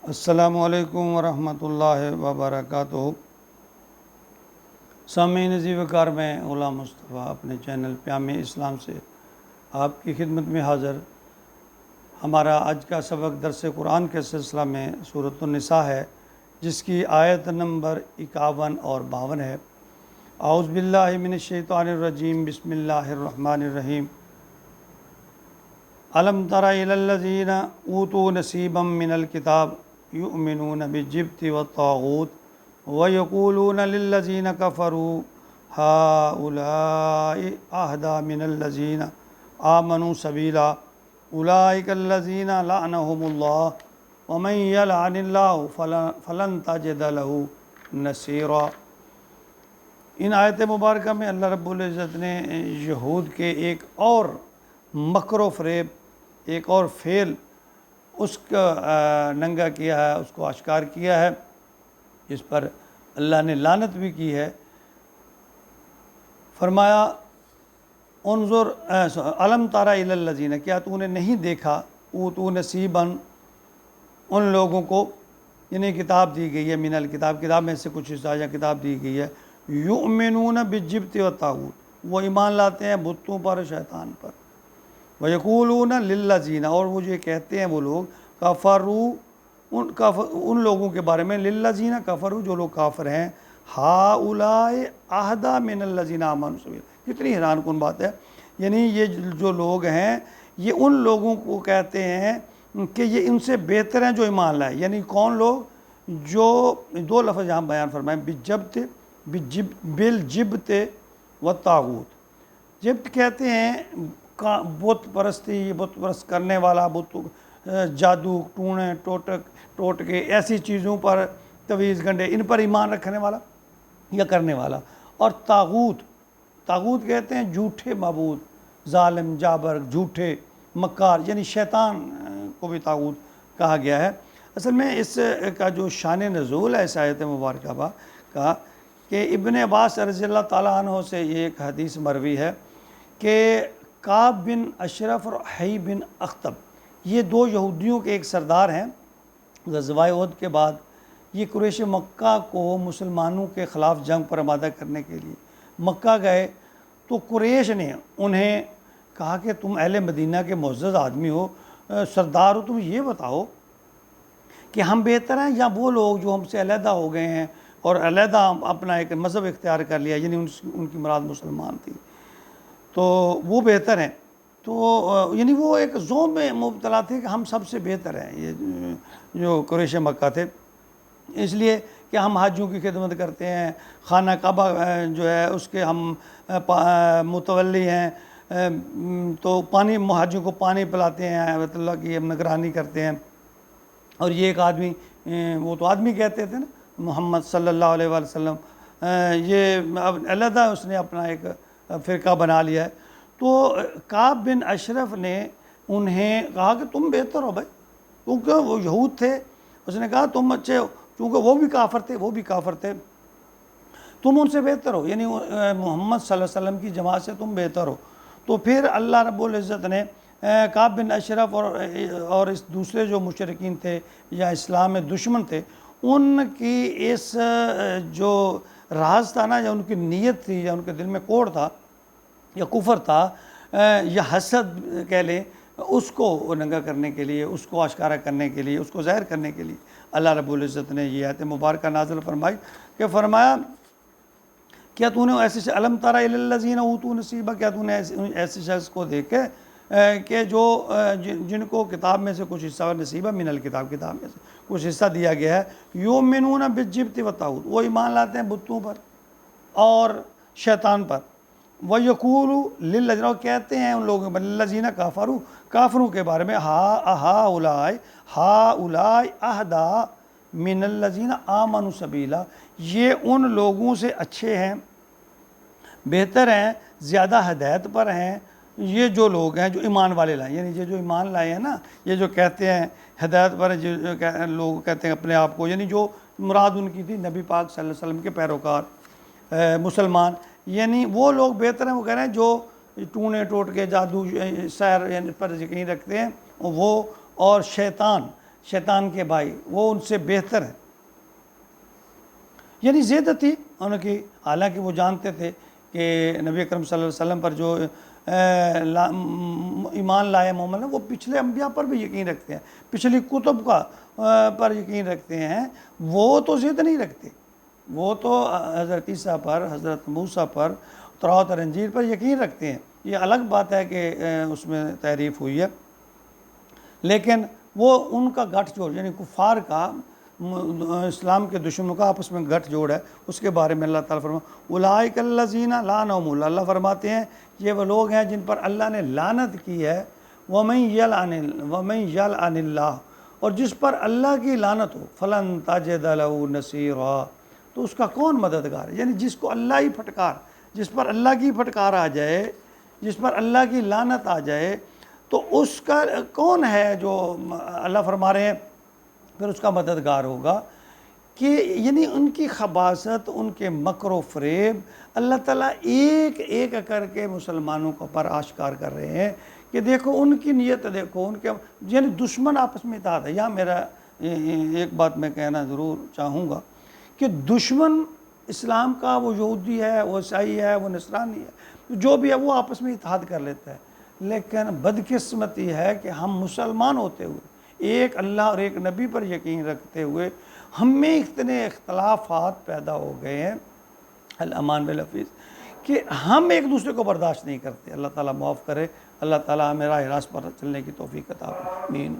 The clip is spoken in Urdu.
السلام علیکم ورحمۃ اللہ وبرکاتہ۔ سامعین عزیز وقار، میں غلام مصطفیٰ اپنے چینل پیام اسلام سے آپ کی خدمت میں حاضر۔ ہمارا آج کا سبق درس قرآن کے سلسلہ میں سورۃ النساء ہے، جس کی آیت نمبر 51 اور 52 ہے۔ اعوذ باللہ من الشیطان الرجیم، بسم اللہ الرحمن الرحیم۔ الم تر الی الذین اوتوا نصیبا من الکتاب یؤمنون بالجبت والطاغوت ویقولون للذین کفروا ہؤلاء اہدی من الذین آمنوا سبیلا اولئک الذین لعنهم اللہ ومن یلعن اللہ فلن تجد له نصیرا۔ ان آیت مبارکہ میں اللہ رب العزت نے یہود کے ایک اور مکر و فریب، ایک اور فعل اس کا ننگا کیا ہے، اس کو اشکار کیا ہے، جس پر اللہ نے لعنت بھی کی ہے۔ فرمایا انظر الم تر الی الذین، کیا تو نے نہیں دیکھا اوتوا نصیبا، ان لوگوں کو یعنی کتاب دی گئی ہے، من الکتاب، کتاب میں سے کچھ حصہ یا کتاب دی گئی ہے، یؤمنون بالجبت والطاغوت، وہ ایمان لاتے ہیں بتوں پر، شیطان پر، وَيَقُولُونَ لِلَّذِينَ، اور وہ یہ کہتے ہیں وہ لوگ کفروا، ان لوگوں کے بارے میں، لِلَّذِينَ کفروا، جو لوگ کافر ہیں، ہؤلاء اہدی من الذین آمنوا سبیلا۔ کتنی حیران کن بات ہے، یعنی یہ جو لوگ ہیں یہ ان لوگوں کو کہتے ہیں کہ یہ ان سے بہتر ہیں جو ایمان لائے۔ یعنی کون لوگ؟ جو دو لفظ یہاں بیان فرمائیں، بالجبت والطاغوت۔ جبت کہتے ہیں بت پرستی، بت پرست کرنے والا، بت جادو، ٹونے ٹوٹکے، ایسی چیزوں پر، تویز گنڈے، ان پر ایمان رکھنے والا یا کرنے والا۔ اور طاغوت کہتے ہیں جھوٹے معبود، ظالم، جابر، جھوٹے، مکار، یعنی شیطان کو بھی طاغوت کہا گیا ہے۔ اصل میں اس کا جو شان نزول ہے اس آیت مبارکہ کا، کہ ابن عباس رضی اللہ تعالیٰ عنہ سے یہ ایک حدیث مروی ہے کہ کعب بن اشرف اور حی بن اخطب، یہ دو یہودیوں کے ایک سردار ہیں۔ غزوہ احد کے بعد یہ قریش مکہ کو مسلمانوں کے خلاف جنگ پر آمادہ کرنے کے لیے مکہ گئے، تو قریش نے انہیں کہا کہ تم اہل مدینہ کے معزز آدمی ہو، سردار ہو، تم یہ بتاؤ کہ ہم بہتر ہیں یا وہ لوگ جو ہم سے علیحدہ ہو گئے ہیں اور علیحدہ اپنا ایک مذہب اختیار کر لیا، یعنی ان کی مراد مسلمان تھی، تو وہ بہتر ہیں۔ تو یعنی وہ ایک ذوق میں مبتلا تھے کہ ہم سب سے بہتر ہیں، یہ جو قریش مکہ تھے، اس لیے کہ ہم حاجیوں کی خدمت کرتے ہیں، خانہ کعبہ جو ہے اس کے ہم متولی ہیں، تو پانی حاجیوں کو پانی پلاتے ہیں، بیت اللہ کی ہم نگرانی کرتے ہیں۔ اور یہ ایک آدمی، وہ تو آدمی کہتے تھے نا، محمد صلی اللہ علیہ وآلہ وسلم، یہ اب علیحدہ اس نے اپنا ایک فرقہ بنا لیا ہے۔ تو کعب بن اشرف نے انہیں کہا کہ تم بہتر ہو بھائی، کیونکہ وہ یہود تھے۔ اس نے کہا تم اچھے ہو، کیونکہ وہ بھی کافر تھے، تم ان سے بہتر ہو، یعنی محمد صلی اللہ علیہ وسلم کی جماعت سے تم بہتر ہو۔ تو پھر اللہ رب العزت نے کعب بن اشرف اور اس دوسرے جو مشرکین تھے یا اسلام میں دشمن تھے، ان کی اس جو راز تھا نا، یا ان کی نیت تھی، یا ان کے دل میں کوڑ تھا، یا کفر تھا، یا حسد کہہ لیں، اس کو ننگا کرنے کے لیے، اس کو آشکارا کرنے کے لیے، اس کو ظاہر کرنے کے لیے اللہ رب العزت نے یہ آیت مبارکہ نازل فرمائی کہ فرمایا کیا تو نے ایسے الم تر الی الذین اوتوا نصیبا، کیا تو نے ایسے شخص کو دیکھے کہ جو جن کو کتاب میں سے کچھ حصہ، نصیبہ من الکتاب، کتاب میں سے کچھ حصہ دیا گیا ہے، یؤمنون بالجبت والطاغوت، وہ ایمان لاتے ہیں بتوں پر اور شیطان پر، وَيَقُولُ لِلَّذِينَ، اور کہتے ہیں ان لوگوں پر، لِلَّذِينَ کَفَرُوا، کافروں کے بارے میں، ہؤلاء اہدی من الذین آمنوا سبیلا، یہ ان لوگوں سے اچھے ہیں، بہتر ہیں، زیادہ ہدایت پر ہیں، یہ جو لوگ ہیں جو ایمان والے لائے، یعنی یہ جو ایمان لائے ہیں نا، یہ جو کہتے ہیں ہدایت پر، جو لوگ کہتے ہیں اپنے آپ کو، یعنی جو مراد ان کی تھی نبی پاک صلی اللہ علیہ وسلم کے پیروکار مسلمان، یعنی وہ لوگ بہتر ہیں، وہ کہہ رہے ہیں جو ٹونے ٹوٹ کے، جادو، سحر یعنی پر یقین رکھتے ہیں وہ، اور شیطان شیطان کے بھائی وہ ان سے بہتر ہیں، یعنی زیادتی ان کی، حالانکہ وہ جانتے تھے کہ نبی اکرم صلی اللہ علیہ وسلم پر جو ایمان لائے مومن ہیں وہ پچھلے انبیاء پر بھی یقین رکھتے ہیں، پچھلی کتب کا پر یقین رکھتے ہیں، وہ تو ضد نہیں رکھتے، وہ تو حضرت عیسیٰ پر، حضرت موسیٰ پر، تورات اور انجیل پر یقین رکھتے ہیں۔ یہ الگ بات ہے کہ اس میں تحریف ہوئی ہے، لیکن وہ ان کا گٹھ جوڑ، یعنی کفار کا، اسلام کے دشمنوں کا آپس میں گٹھ جوڑ ہے، اس کے بارے میں اللہ تعالیٰ فرماتا اولئک الذین لعنہم اللہ، اللہ فرماتے ہیں یہ وہ لوگ ہیں جن پر اللہ نے لعنت کی ہے، ومن یلعن اللہ، اور جس پر اللہ کی لعنت ہو، فلن تجد لہ نصیرا، تو اس کا کون مددگار ہے؟ یعنی جس کو اللہ ہی پھٹکار، جس پر اللہ کی پھٹکار آ جائے، جس پر اللہ کی لعنت آ جائے، تو اس کا کون ہے جو اللہ فرما رہے ہیں پھر اس کا مددگار ہوگا؟ کہ یعنی ان کی خباثت، ان کے مکر و فریب اللہ تعالیٰ ایک ایک کر کے مسلمانوں کو پر آشکار کر رہے ہیں کہ دیکھو ان کی نیت، دیکھو ان کے، یعنی دشمن آپس میں اتحاد ہے۔ یہاں میرا ایک بات میں کہنا ضرور چاہوں گا کہ دشمن اسلام کا وہ یہودی ہے، وہ عیسائی ہے، وہ نصرانی ہے، جو بھی ہے وہ آپس میں اتحاد کر لیتا ہے، لیکن بدقسمتی ہے کہ ہم مسلمان ہوتے ہوئے، ایک اللہ اور ایک نبی پر یقین رکھتے ہوئے، ہم میں اتنے اختلافات پیدا ہو گئے ہیں، الامان بالحفیظ، کہ ہم ایک دوسرے کو برداشت نہیں کرتے۔ اللہ تعالیٰ معاف کرے، اللہ تعالیٰ ہمیں راہ راست پر چلنے کی توفیق عطا فرمائے، آمین۔